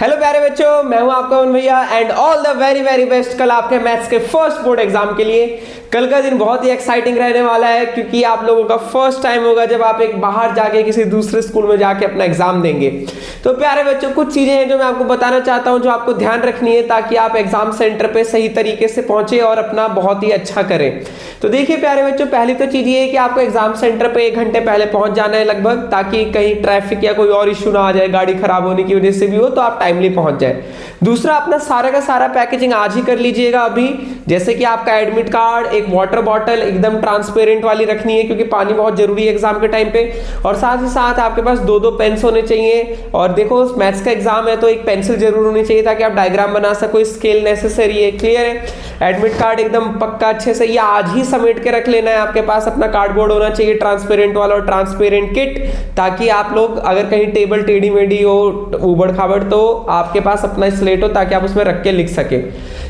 Hello प्यारे बच्चों, मैं हूं आपका अमन भैया and all the very very best कल आपके मैथ्स के फर्स्ट बोर्ड एग्जाम के लिए। कल का दिन बहुत ही एक्साइटिंग रहने वाला है क्योंकि आप लोगों का फर्स्ट टाइम होगा जब आप एक बाहर जाके किसी दूसरे स्कूल में जाके अपना एग्जाम देंगे। तो प्यारे बच्चों, कुछ चीजें हैं जो मैं आपको बताना चाहता हूं जो आपको ध्यान रखनी है ताकि आप एग्जाम सेंटर पे सही तरीके से पहुंचे और अपना बहुत ही अच्छा करें। तो देखिए प्यारे बच्चों, पहली तो चीज ये है कि आपको एग्जाम सेंटर पे 1 घंटे पहले पहुंच जाना है लगभग, ताकि कहीं ट्रैफिक या कोई और इश्यू ना आ जाए, गाड़ी खराब होने की वजह से भी हो तो आप टाइमली पहुंच जाए। दूसरा, अपना सारा का सारा पैकेजिंग आज ही कर लीजिएगा अभी, जैसे कि आपका एडमिट कार्ड, एक वाटर बॉटल एकदम ट्रांसपेरेंट वाली रखनी है क्योंकि पानी बहुत जरूरी है एग्जाम के टाइम पे, और साथ ही साथ आपके पास 2-2 पेन्स होने चाहिए। और देखो मैथ्स का एग्जाम है तो एक पेंसिल जरूर होनी चाहिए ताकि आप डायग्राम बना सको, स्केल नेसेसरी है। क्लियर है? एडमिट कार्ड एकदम पक्का अच्छे से ये आज ही समेट के रख लेना है। आपके पास अपना कार्डबोर्ड होना चाहिए ट्रांसपेरेंट वाला और ट्रांसपेरेंट किट, ताकि आप लोग अगर कहीं टेबल टेढ़ी मेढ़ी हो, उबड़ खाबड़, तो आपके पास अपना स्लेट हो ताकि आप उसमें रख के लिख सके।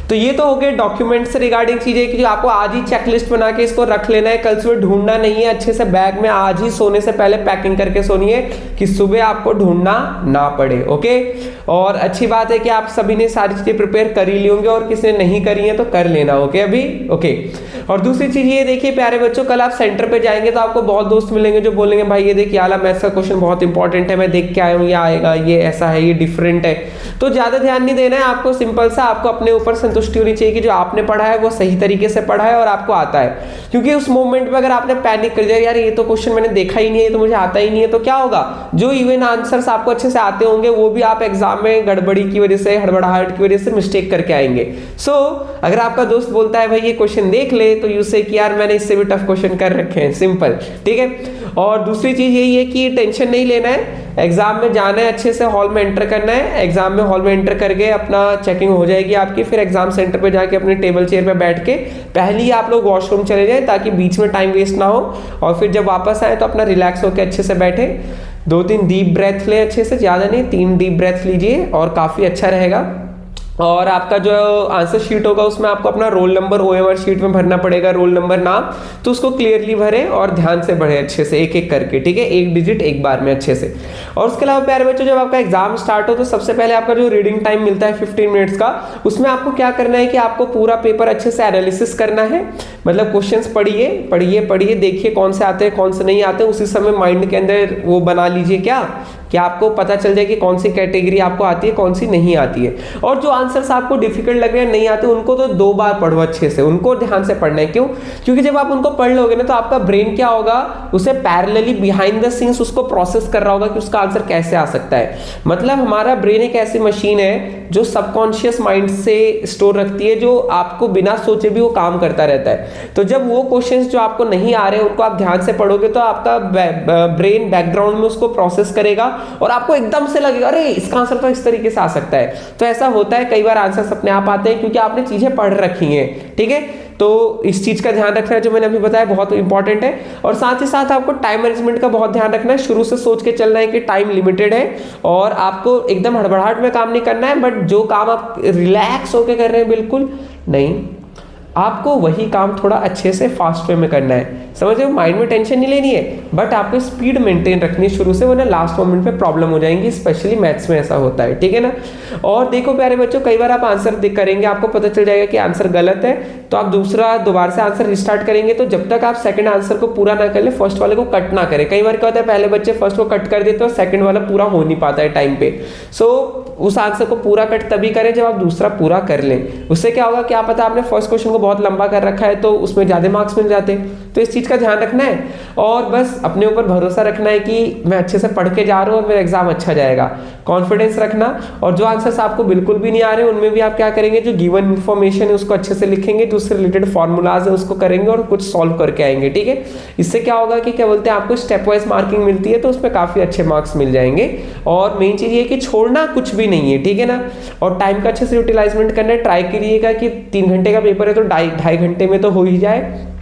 तो ये तो हो गए डॉक्यूमेंट से रिगार्डिंग चीजें कि जो आपको आज ही चेकलिस्ट बना के इसको रख लेना है, कल सुबह ढूंढना नहीं है। अच्छे से बैग में आज ही सोने से पहले पैकिंग करके सोनी है कि सुबह आपको ढूंढना ना पड़े। ओके, और अच्छी बात है कि आप सभी ने सारी चीजें प्रिपेयर कर ही ली होंगे और किसी ने नहीं करी है तो कर लेना। ओके अभी ओके। और दूसरी चीज ये देखिए प्यारे बच्चों, कल आप सेंटर पे जाएंगे तो आपको बहुत दोस्त मिलेंगे जो बोलेंगे भाई ये देखिए आला मैथ्स का क्वेश्चन बहुत इंपॉर्टेंट है, मैं देख के आया हूँ, ये आएगा, ये ऐसा है, ये डिफरेंट है। तो ज्यादा ध्यान नहीं देना है आपको, सिंपल सा आपको अपने ऊपर संतुष्टि होनी चाहिए कि जो आपने पढ़ा है वो सही तरीके से पढ़ा है और आपको आता है। क्योंकि उस मोमेंट में अगर आपने पैनिक कर दिया यार ये तो क्वेश्चन मैंने देखा ही नहीं है, तो मुझे आता ही नहीं है, तो क्या होगा, जो इवन आंसर्स आपको अच्छे से आते होंगे वो भी आप एग्जाम में गड़बड़ी की वजह से, हड़बड़ाहट की वजह से मिस्टेक करके आएंगे। सो अगर आपका दोस्त बोलता है भाई ये क्वेश्चन देख ले, तो यू से कि यार मैंने इससे भी टफ क्वेश्चन कर रखे हैं, सिंपल। ठीक है। और दूसरी चीज यही है कि टेंशन नहीं लेना है, एग्जाम में जाना है, अच्छे से हॉल में एंटर करना है। एग्जाम में हॉल में एंटर करके अपना चेकिंग हो जाएगी आपकी, फिर एग्जाम सेंटर पे जाके अपने टेबल चेयर पे बैठ के पहले ही आप लोग वॉशरूम चले जाएं ताकि बीच में टाइम वेस्ट ना हो, और फिर जब वापस आए तो अपना रिलैक्स होकर अच्छे से बैठे, 2-3 डीप ब्रेथ ले, अच्छे से, ज्यादा नहीं 3 डीप ब्रेथ लीजिए और काफी अच्छा रहेगा। और आपका जो आंसर शीट होगा उसमें आपको अपना रोल नंबर OMR शीट में भरना पड़ेगा, रोल नंबर नाम, तो उसको क्लियरली भरें और ध्यान से भरें अच्छे से, एक एक करके। ठीक है, एक डिजिट एक बार में अच्छे से। और उसके अलावा प्यारे बच्चों, जब आपका एग्जाम स्टार्ट हो तो सबसे पहले आपका जो रीडिंग टाइम मिलता है 15 मिनट्स का, उसमें आपको क्या करना है कि आपको पूरा पेपर अच्छे से एनालिसिस करना है। मतलब क्वेश्चंस पढ़िए पढ़िए पढ़िए, देखिए कौन से आते हैं कौन से नहीं आते, उसी समय माइंड के अंदर वो बना लीजिए क्या आपको पता चल जाए कि कौन सी कैटेगरी आपको आती है कौन सी नहीं आती है। और जो आंसर्स आपको डिफिकल्ट लग रहे हैं नहीं आते उनको तो 2 बार पढ़ो अच्छे से, उनको ध्यान से पढ़ना है। क्यों? क्योंकि जब आप उनको पढ़ लोगे ना तो आपका ब्रेन क्या होगा, उसे पैरेलली बिहाइंड द सीन्स उसको प्रोसेस कर रहा होगा कि उसका आंसर कैसे आ सकता है। मतलब हमारा ब्रेन एक ऐसी मशीन है जो सबकॉन्शियस माइंड से स्टोर रखती है, जो आपको बिना सोचे भी वो काम करता रहता है। तो जब वो क्वेश्चंस जो आपको नहीं आ रहे उनको आप ध्यान से पढ़ोगे तो आपका ब्रेन बैकग्राउंड में उसको प्रोसेस करेगा और आपको एकदम से लगेगा अरे इसका आंसर तो इस तरीके से आ सकता है। तो ऐसा होता है, कई बार आंसर्स अपने आप आते हैं क्योंकि आपने चीजें पढ़ रखी हैं। ठीक है, तो इस चीज का ध्यान रखना है जो मैंने अभी बताया बहुत इंपॉर्टेंट है। और साथ ही साथ आपको टाइम मैनेजमेंट का बहुत ध्यान रखना है, शुरू से सोच के चलना है कि टाइम लिमिटेड है और आपको एकदम हड़बड़ाहट में काम नहीं करना है, बट जो काम आप रिलैक्स होकर कर रहे हैं बिल्कुल नहीं, आपको वही काम थोड़ा अच्छे से फास्ट वे में करना है। समझ रहे हो? माइंड में टेंशन नहीं लेनी है, बट आपको स्पीड मेंटेन रखनी है शुरू से, वरना लास्ट मोमेंट पे प्रॉब्लम हो जाएंगी, स्पेशली मैथ्स में ऐसा होता है। ठीक है ना? और देखो प्यारे बच्चों, कई बार आप आंसर करेंगे आपको पता चल जाएगा कि आंसर गलत है, तो आप दोबारा से आंसर रिस्टार्ट करेंगे। तो जब तक आप सेकंड आंसर को पूरा ना कर ले, फर्स्ट वाले को कट ना करें। कई बार क्या होता है, पहले बच्चे फर्स्ट को कट कर देते हैं और सेकंड वाला पूरा हो नहीं पाता है टाइम पे। सो उस आंसर को पूरा कट तभी करें जब आप दूसरा पूरा कर लें। उससे क्या होगा, क्या पता आपने फर्स्ट क्वेश्चन को बहुत लंबा कर रखा है तो उसमें ज्यादा मार्क्स मिल जाते। तो इस चीज का ध्यान रखना है और बस अपने ऊपर भरोसा रखना है कि मैं अच्छे से पढ़ के जा रहा हूँ और मेरा एग्जाम अच्छा जाएगा। कॉन्फिडेंस रखना, और जो आंसर्स आपको बिल्कुल भी नहीं आ रहे उनमें भी आप क्या करेंगे, जो गिवन इन्फॉर्मेशन है उसको अच्छे से लिखेंगे, जो उससे रिलेटेड फॉर्मूलाज है उसको करेंगे और कुछ सॉल्व करके आएंगे। ठीक है, इससे क्या होगा कि क्या बोलते हैं, आपको स्टेप वाइज मार्किंग मिलती है तो उसमें काफी अच्छे मार्क्स मिल जाएंगे। और मेन चीज ये कि छोड़ना कुछ भी नहीं है। ठीक है ना? और टाइम का अच्छे से यूटिलाइजमेंट करना है। ट्राई करिएगा कि 3 घंटे का पेपर है तो 2.5 घंटे में तो हो ही जाए।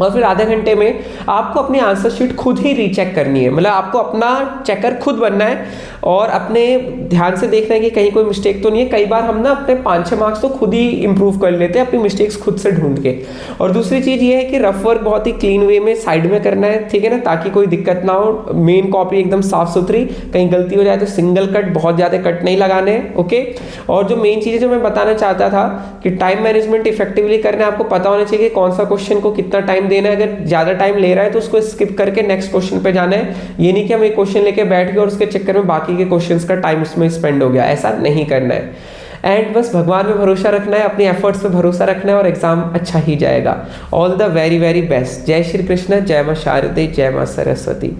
और फिर आधे घंटे में आपको अपनी आंसर शीट खुद ही रीचेक करनी है, मतलब आपको अपना चेकर खुद बनना है और अपने ध्यान से देखना है कि कहीं कोई मिस्टेक तो नहीं है। कई बार हम ना अपने 5-6 मार्क्स तो खुद ही इंप्रूव कर लेते हैं अपनी मिस्टेक्स खुद से ढूंढ के। और दूसरी चीज़ ये है कि रफ वर्क बहुत ही क्लीन वे में साइड में करना है, ठीक है ना, ताकि कोई दिक्कत ना हो। मेन कॉपी एकदम साफ सुथरी, कहीं गलती हो जाए तो सिंगल कट, बहुत ज़्यादा कट नहीं लगाने हैं, ओके। और जो मेन चीज़ जो मैं बताना चाहता था कि टाइम मैनेजमेंट इफेक्टिवली करना है, आपको पता होना चाहिए कि कौन सा क्वेश्चन को कितना टाइम देना है। अगर ज़्यादा टाइम ले रहा है तो उसको स्किप करके नेक्स्ट क्वेश्चन पे जाना है। ये नहीं कि हम एक क्वेश्चन लेके बैठ गए और उसके चक्कर में बाकी के क्वेश्चंस का टाइम उसमें स्पेंड हो गया, ऐसा नहीं करना है। एंड बस भगवान पे भरोसा रखना है, अपने एफर्ट्स पे भरोसा रखना है और एग्जाम अच्छा ही जाएगा। All the very very best. जय श्री कृष्ण, जय माँ शारदे, जय माँ सरस्वती।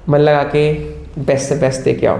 मन लगा के बेस्ट से बेस्ट दे के आओ।